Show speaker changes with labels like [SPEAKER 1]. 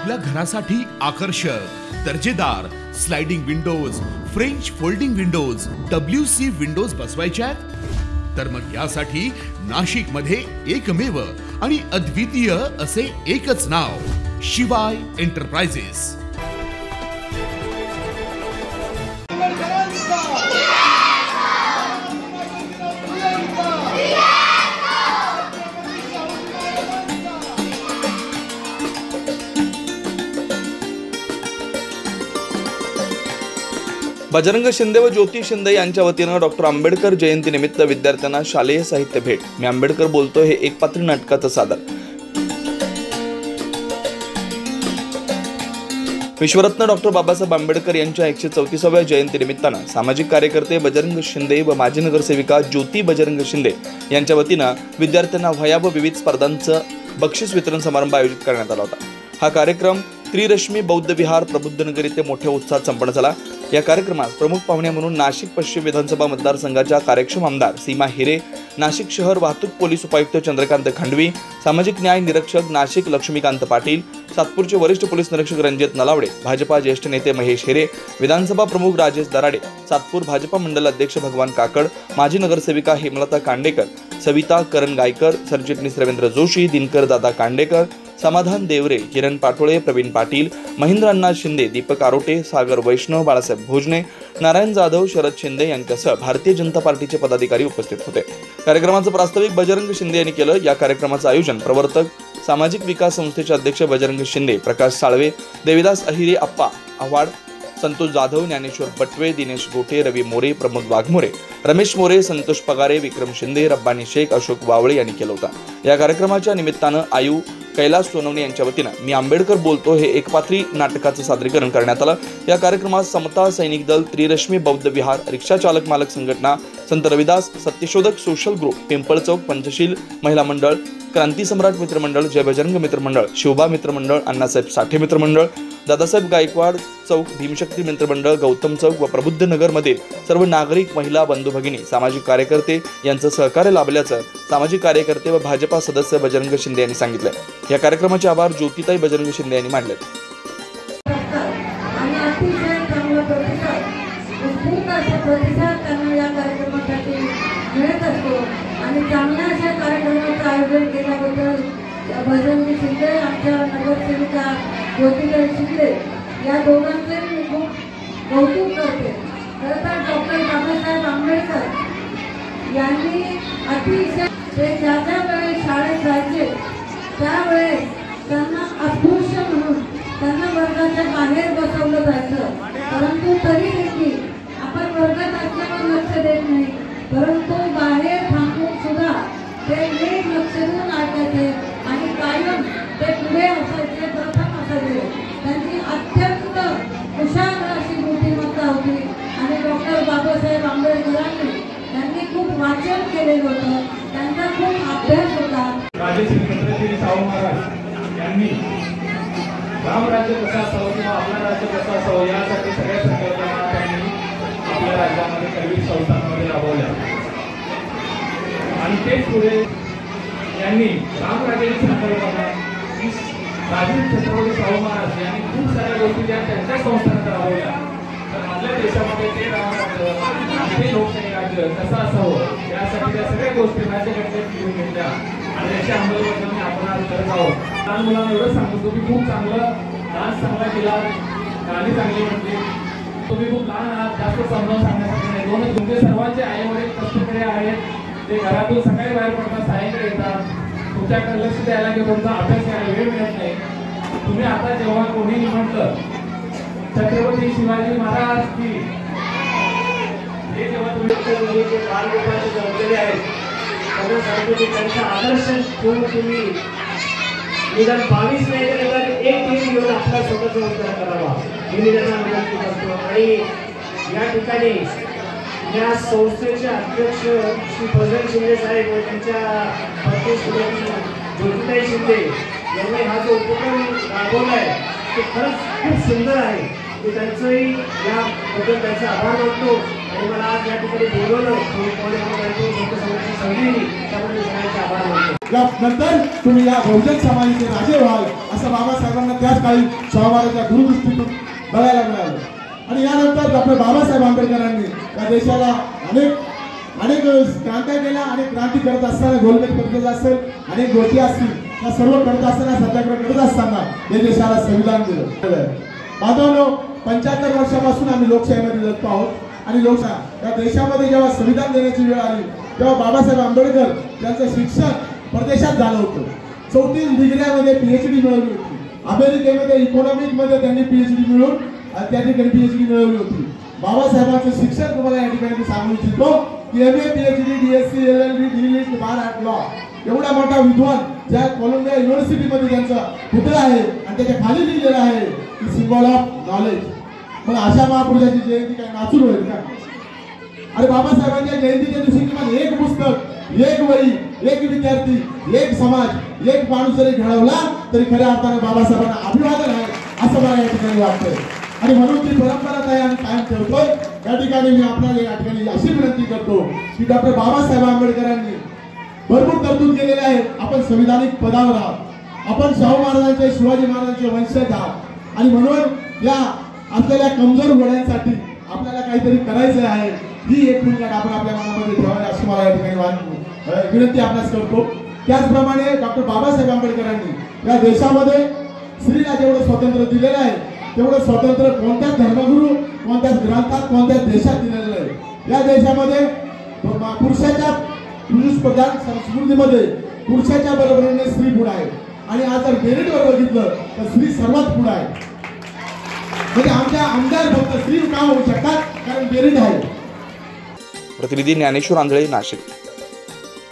[SPEAKER 1] आपल्या घरासाठी आकर्षक दर्जेदार sliding windows, French folding windows, WC windows बसवायच्यात? तर मग यासाठी नाशिक मध्ये एकमेव आणि अद्वितीय असे एकच नाव, शिवाय एंटरप्राइजेस।
[SPEAKER 2] बजरंग शिंदे व ज्योती शिंदे यांच्या वतीनं डॉक्टर आंबेडकर जयंतीनिमित्त विद्यार्थ्यांना शालेय साहित्य भेट। मी आंबेडकर बोलतो हे एकपात्री नाटकाचं सादर। विश्वरत्न डॉक्टर बाबासाहेब आंबेडकर यांच्या 134व्या जयंतीनिमित्तानं सामाजिक कार्यकर्ते बजरंग शिंदे व माजी नगरसेविका ज्योती बजरंग शिंदे यांच्या वतीनं विद्यार्थ्यांना वह्या व विविध स्पर्धांचं बक्षीस वितरण समारंभ आयोजित करण्यात आला होता। हा कार्यक्रम त्रिरश्मी बौद्ध विहार प्रबुद्धनगर येथे मोठ्या उत्साहात संपन्न झाला। या कार्यक्रमास प्रमुख पाहुणे म्हणून नाशिक पश्चिम विधानसभा मतदारसंघाच्या कार्यक्षम आमदार सीमा हिरे, नाशिक शहर वाहतूक पोलीस उपायुक्त चंद्रकांत खंडवी, सामाजिक न्याय निरीक्षक नाशिक लक्ष्मीकांत पाटील, सातपूरचे वरिष्ठ पोलीस निरीक्षक रणजित नलावडे, भाजपा ज्येष्ठ नेते महेश हिरे, विधानसभा प्रमुख राजेश दराडे, सातपूर भाजपा मंडल अध्यक्ष भगवान काकड, माजी नगरसेविका हेमलता कांडेकर, सविता करण गायकर, सरचिटणीस रवींद्र जोशी, दिनकर दादा कांडेकर, समाधान देवरे, किरण पाटोळे, प्रवीण पाटील, महेंद्र अण्णा शिंदे, दीपक आरोटे, सागर वैष्णव, बाळासाहेब भोजने, नारायण जाधव, शरद शिंदे यांच्यासह भारतीय जनता पार्टीचे पदाधिकारी उपस्थित होते। कार्यक्रमाचं प्रास्ताविक बजरंग शिंदे यांनी केलं। या कार्यक्रमाचं आयोजन प्रवर्तक सामाजिक विकास संस्थेचे अध्यक्ष बजरंग शिंदे, प्रकाश साळवे, देविदास अहिरे, अप्पा आव्हाड, संतोष जाधव, ज्ञानेश्वर बटवे, दिनेश गोटे, रवी मोरे, प्रमोद वाघमोरे, रमेश मोरे, संतोष पगारे, विक्रम शिंदे, रब्बानी शेख, अशोक वावळे यांनी केलं होतं। या कार्यक्रमाच्या निमित्तानं आयु कैलास सोनवणे यांच्या वतीनं मी आंबेडकर बोलतो हे एकपात्री नाटकाचं सादरीकरण करण्यात आलं। या कार्यक्रमात समता सैनिक दल, त्रिरश्मी बौद्ध विहार, रिक्षा चालक मालक संघटना, संत रविदास सत्यशोधक सोशल ग्रुप, पिंपळ चौक पंचशील महिला मंडळ, क्रांती सम्राट मित्रमंडळ, जय बजरंग मित्रमंडळ, शिवबा मित्रमंडळ, अण्णासाहेब साठे मित्रमंडळ, दादासाहेब गायकवाड चौक, भीमशक्ती मित्रमंडळ, गौतम चौक व प्रबुद्ध नगर मधील सर्व नागरिक, महिला बंधू भगिनी, सामाजिक कार्यकर्ते यांचं सहकार्य लाभल्याचं सामाजिक कार्यकर्ते व भाजपा सदस्य बजरंग शिंदे यांनी सांगितलं। या कार्यक्रमाचे आभार ज्योतिताई बजरंग शिंदे यांनी मानले।
[SPEAKER 3] बजरंग शिंदे आमच्या नगरसेविका ज्योतिताई शिंदे या दोघांचे मी खूप कौतुक करते। खरं तर डॉक्टर बाबासाहेब आंबेडकर यांनी अतिशय ते ज्या वेळेस शाळेत जायचे त्यावेळेस त्यांना अस्पृश्य म्हणून त्यांना वर्गाच्या बाहेर बसवलं जायचं, परंतु तरी देखील आपण वर्गात असल्यावर लक्ष देत नाही, परंतु बाहेर थांबून सुद्धा ते नीट लक्ष देऊन ऐकायचे आणि कायम ते पुढे असायचे, प्रथम असायचे। त्यांची अत्यंत हुशार अशी बुद्धिमत्ता होती आणि डॉक्टर बाबासाहेब आंबेडकरांनी त्यांनी खूप वाचन केलेलं होतं, त्यांचा खूप अभ्यास होता।
[SPEAKER 4] राजेश्री छत्रपती शाहू महाराज यांनी रामराज्य कसं असावं किंवा आपलं राज्य कसं असावं यासाठी सगळ्या संकल्पना त्यांनी आपल्या राज्यामध्ये काही संस्थांमध्ये राबवल्या आणि तेच पुढे यांनी रामराज्याची संकल्पना राजेश्री छत्रपती शाहू महाराज यांनी खूप साऱ्या गोष्टी ज्या त्यांच्या संस्थानात राबवल्या। तर आपल्या देशामध्ये ते रामराज्य, ते लोकशाही राज्य कसं असावं यासाठी त्या सगळ्या गोष्टी राज्यकर्ते घेऊन घेतल्या आणि त्याची अंमलबजावणी आपण आज करत आहोत। लहान मुलांना एवढं सांगतो की खूप चांगलं डान्स चांगला केला, गाणी चांगली म्हटली, तुम्ही खूप लहान आहात, जास्त समजावून सांगण्यासाठी नाही। दोन तुमचे सर्वांचे आई वडील कष्टकरी आहेत, ते घरातून सकाळी बाहेर पडतात, सायंकाळी येतात, तुमच्याकडे लक्ष द्यायला किंवा तुमचा अभ्यास करायला वेळ मिळत नाही। तुम्ही आता जेव्हा कोणी म्हटलं छत्रपती शिवाजी महाराज की हे जेव्हा तुम्ही जे बालगोपाळाचे जमलेले आहेत त्यांना सांगतो की त्यांचा आदर्श ठेवून तुम्ही निदान 22 नाही तर एक टीम घेऊन आपला स्वतःचा उद्धार करावा ही मी त्यांना विनंती करतो। आणि या ठिकाणी या संस्थेचे अध्यक्ष श्री बजरंग शिंदे साहेब व त्यांच्या पत्नी ज्योतिताई शिंदे यांनी हा जो उपक्रम राबवला आहे ते खरंच खूप सुंदर आहे। मी त्यांचंही याबद्दल त्यांचे आभार मानतो।
[SPEAKER 5] आणि मला आज या ठिकाणी बोलवलं संधी दिली त्यामुळे सगळ्यांचे आभार मानतो.
[SPEAKER 6] यानंतर तुम्ही या बहुजन समाजाचे राजे व्हाल असं बाबासाहेबांना त्याच काळी शाहू महाराजांच्या दूरदृष्टीतून बघायला मिळालं. आणि यानंतर डॉक्टर बाबासाहेब आंबेडकरांनी या देशाला अनेक क्रांत्या केल्या. अनेक क्रांती करत असताना गोलमेज पद्धत असेल, अनेक गोष्टी असतील, त्या सर्व करत असताना सत्याग्रह करत असताना या देशाला संविधान दिलं. बांधवांनो, 75 वर्षापासून आम्ही लोकशाहीमध्ये जगतो आहोत आणि लोकशाही या देशामध्ये जेव्हा संविधान देण्याची वेळ आली तेव्हा बाबासाहेब आंबेडकर यांचं शिक्षण परदेशात झालं होतं. 34 डिग्र्यामध्ये PhD मिळवली होती. अमेरिकेमध्ये इकॉनॉमिकमध्ये त्यांनी PhD मिळवून त्या ठिकाणी PhD मिळवली होती. बाबासाहेबांचं शिक्षण तुम्हाला या ठिकाणी सांगू इच्छितो की MA PhD DSc LLB D.Litt bar at law एवढा मोठा विद्वान ज्या कोलंबिया युनिव्हर्सिटीमध्ये त्यांचा पुतळा आहे आणि त्याच्या खाली लिहिलेला आहे की सिम्बॉल ऑफ नॉलेज. मग अशा महापुरुषाची जयंती काय नाचून होईल का? अरे बाबासाहेबांच्या जयंतीच्या दिवशी किमान एक पुस्तक, एक वही, एक विद्यार्थी, एक समाज, एक माणूस जरी घडवला तरी खऱ्या अर्थाने बाबासाहेबांना अभिवादन आहे असं मला या ठिकाणी वाटतंय. आणि म्हणून ती परंपरा आहे आणि कायम ठेवतोय. या ठिकाणी मी आपल्याला या ठिकाणी अशी विनंती करतो की डॉक्टर बाबासाहेब आंबेडकरांनी भरपूर तरतूद केलेले आहे. आपण संविधानिक पदावर आहात, आपण शाहू महाराजांचे, शिवाजी महाराजांचे वंशज आहात आणि म्हणून या असलेल्या कमजोर घोड्यांसाठी आपल्याला काहीतरी करायचं आहे. ही एक भूमिका आपण आपल्या मनामध्ये ठेवावी अशी मला या ठिकाणी विनंती आपल्यास करतो. त्याचप्रमाणे डॉक्टर बाबासाहेब आंबेडकरांनी या देशामध्ये स्त्रीला जेवढं स्वातंत्र्य दिलेलं आहे तेवढं स्वातंत्र्य कोणत्याच धर्मगुरू, कोणत्याच ग्रंथात, कोणत्याच देशात दिलेलं आहे. या देशामध्ये पुरुष प्रधान संस्कृतीमध्ये पुरुषाच्या बरोबरीने स्त्री पुढे आहे आणि आज जर मेरिटवर बघितलं तर स्त्री सर्वात पुढे आहे. म्हणजे आमच्या आमदार फक्त स्त्री का होऊ शकतात कारण मेरिट आहे.
[SPEAKER 2] प्रतिनिधी ज्ञानेश्वर आंधळे, नाशिक.